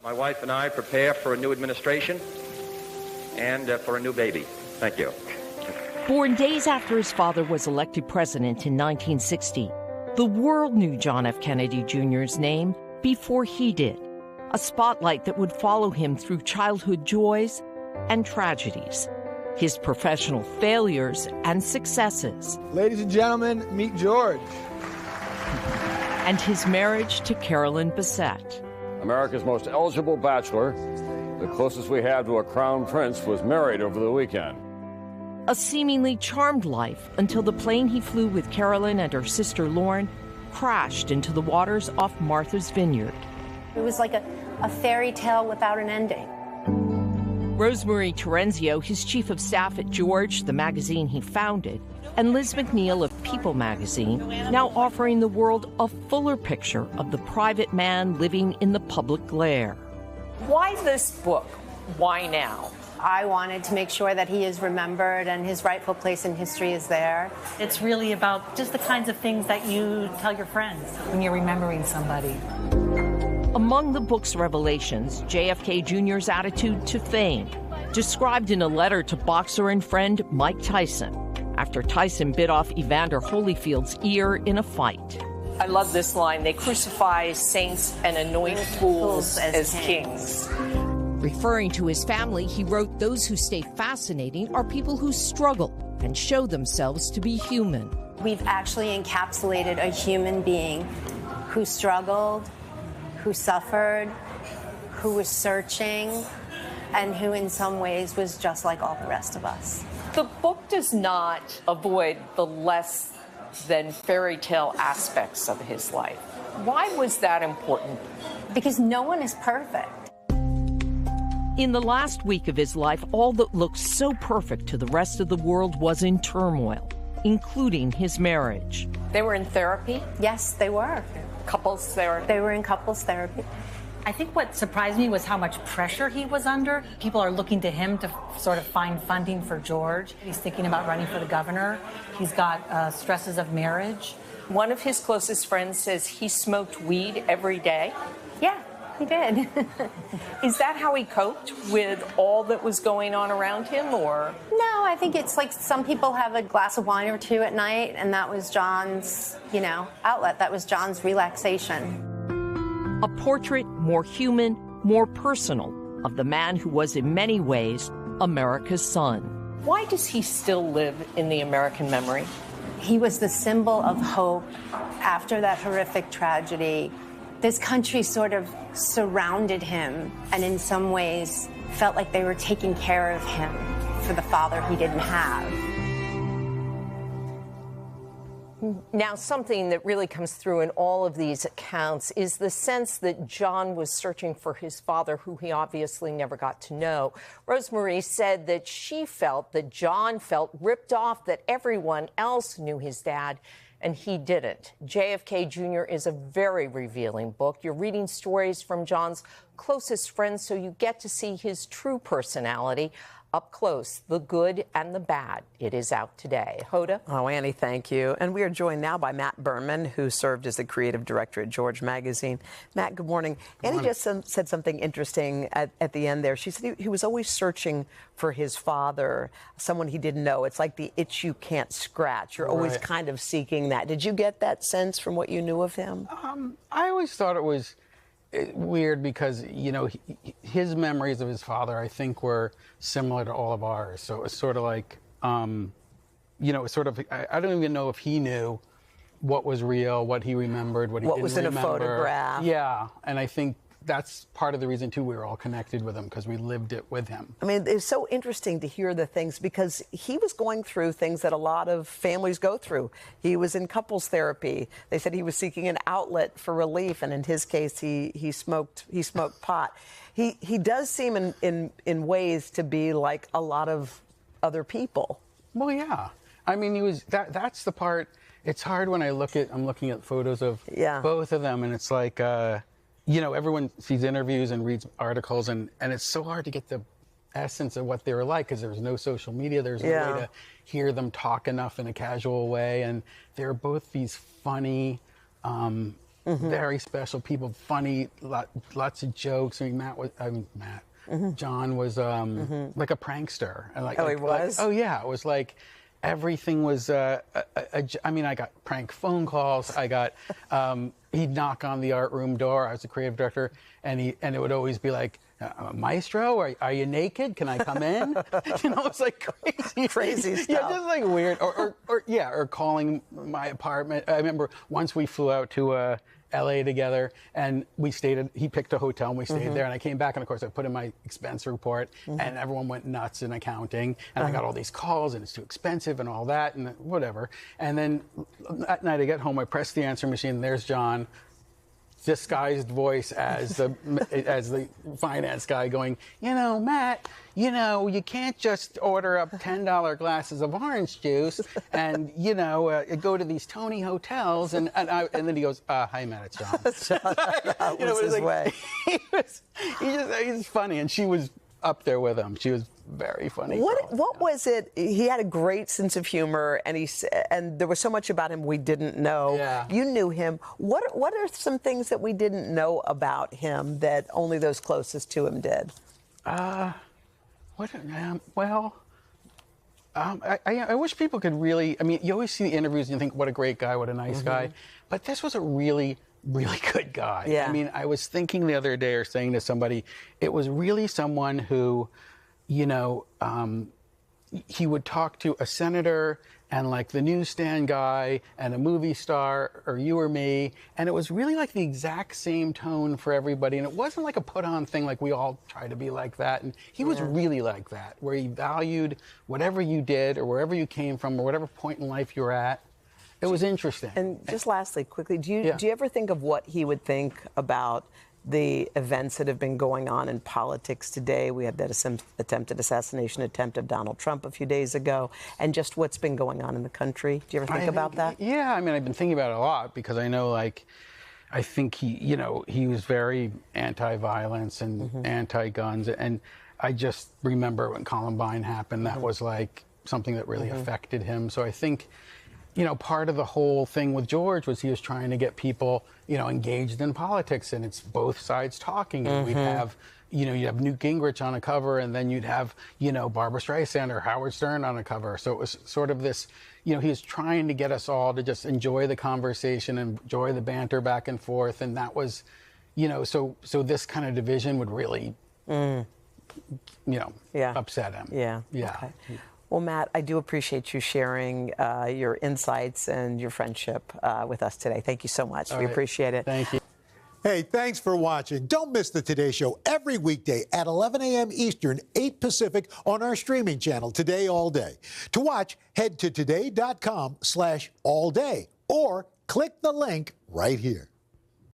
My wife and I prepare for a new administration and for a new baby. Thank you. Born days after his father was elected president in 1960, the world knew John F. Kennedy Jr.'s name before he did. A spotlight that would follow him through childhood joys and tragedies, his professional failures and successes. Ladies and gentlemen, meet George. And his marriage to Carolyn Bessette. America's most eligible bachelor, the closest we had to a crown prince, was married over the weekend. A seemingly charmed life until the plane he flew with Carolyn and her sister Lauren crashed into the waters off Martha's Vineyard. It was like a fairy tale without an ending. Rosemarie Terenzio, his chief of staff at George, the magazine he founded, and Liz McNeil of People magazine, now offering the world a fuller picture of the private man living in the public glare. Why this book? Why now? I wanted to make sure that he is remembered and his rightful place in history is there. It's really about just the kinds of things that you tell your friends when you're remembering somebody. Among the book's revelations, JFK Jr.'s attitude to fame, described in a letter to boxer and friend Mike Tyson, after Tyson bit off Evander Holyfield's ear in a fight. I love this line, they crucify saints and anoint fools as kings. Referring to his family, he wrote, "Those who stay fascinating are people who struggle and show themselves to be human." We've actually encapsulated a human being who struggled, who suffered, who was searching, and who in some ways was just like all the rest of us. The book does not avoid the less than fairy tale aspects of his life. Why was that important? Because no one is perfect. In the last week of his life, all that looked so perfect to the rest of the world was in turmoil, including his marriage. They were in therapy? Yes, they were. Couples therapy? They were in couples therapy. I think what surprised me was how much pressure he was under. People are looking to him to sort of find funding for George. He's thinking about running for the governor. He's got stresses of marriage. One of his closest friends says he smoked weed every day. Yeah, he did. Is that how he coped with all that was going on around him, or? No, I think it's like some people have a glass of wine or two at night, and that was John's, outlet. That was John's relaxation. A portrait more human, more personal, of the man who was in many ways America's son. Why does he still live in the American memory? He was the symbol of hope after that horrific tragedy. This country sort of surrounded him and in some ways felt like they were taking care of him for the father he didn't have. Now, something that really comes through in all of these accounts is the sense that John was searching for his father, who he obviously never got to know. Rosemarie said that she felt that John felt ripped off, that everyone else knew his dad, and he didn't. JFK Jr. is a very revealing book. You're reading stories from John's closest friends, so you get to see his true personality up close, the good and the bad. It is out today. Hoda? Oh, Annie, thank you. And we are joined now by Matt Berman, who served as the creative director at George magazine. Matt, good morning. Annie just said something interesting at the end there. She said he was always searching for his father, someone he didn't know. It's like the itch you can't scratch. You're always kind of seeking that. Did you get that sense from what you knew of him? I always thought it was weird because, his memories of his father, I think, were similar to all of ours. So it was sort of like, I don't even know if he knew what was real, what he remembered, what he didn't remember. What was in a photograph. Yeah, and I think that's part of the reason, too, we were all connected with him, because we lived it with him. I mean, it's so interesting to hear the things, because he was going through things that a lot of families go through. He was in couples therapy. They said he was seeking an outlet for relief, and in his case, he smoked pot. He does seem in ways to be like a lot of other people. Well, yeah. I mean, he was that's the part. It's hard when I'm looking at photos of both of them, and it's like, everyone sees interviews and reads articles, and it's so hard to get the essence of what they were like, because there's no social media. There's no way to hear them talk enough in a casual way. And they're both these funny, very special people, funny, lots of jokes. John was like a prankster. And He was? It was like everything was, I got prank phone calls. I got, he'd knock on the art room door. I was the creative director, and it would always be like, Maestro, are you naked? Can I come in? It's like crazy stuff. Yeah, just like weird. Or calling my apartment. I remember once we flew out to LA together, and he picked a hotel, and we stayed there, and I came back, and of course I put in my expense report, and everyone went nuts in accounting, and I got all these calls, and it's too expensive and all that, and whatever. And then at night I get home, I press the answer machine, and there's John, disguised voice as the finance guy going, Matt, you can't just order up $10 glasses of orange juice and, go to these Tony hotels. And then he goes, hi, Matt, it's John. That was his way. He's funny. And she was up there with him. She was very funny. What was it? He had a great sense of humor, and there was so much about him we didn't know. Yeah. You knew him. What are some things that we didn't know about him that only those closest to him did? I wish people could really. You always see the interviews and you think, what a great guy, what a nice guy. But this was a really good guy. Yeah. I was thinking the other day, or saying to somebody, it was really someone who, he would talk to a senator and like the newsstand guy and a movie star, or you or me, and it was really like the exact same tone for everybody, and it wasn't like a put-on thing like we all try to be like that, and he was really like that, where he valued whatever you did or wherever you came from or whatever point in life you were at. It was interesting. And just lastly, quickly, do you ever think of what he would think about the events that have been going on in politics today? We had that attempted assassination attempt of Donald Trump a few days ago, and just what's been going on in the country. Do you ever think about that? Yeah, I've been thinking about it a lot, because I know, I think he was very anti-violence and anti-guns, and I just remember when Columbine happened, that was like something that really affected him. So I think, part of the whole thing with George was he was trying to get people, engaged in politics, and it's both sides talking. And we'd have, you'd have Newt Gingrich on a cover, and then you'd have, Barbara Streisand or Howard Stern on a cover. So it was sort of this, he was trying to get us all to just enjoy the conversation and enjoy the banter back and forth. And that was, so this kind of division would really, upset him. Yeah. Okay. Well, Matt, I do appreciate you sharing your insights and your friendship with us today. Thank you so much. We appreciate it. Thank you. Hey, thanks for watching. Don't miss the Today Show every weekday at 11 a.m. Eastern, 8 Pacific on our streaming channel, Today All Day. To watch, head to today.com/allday or click the link right here.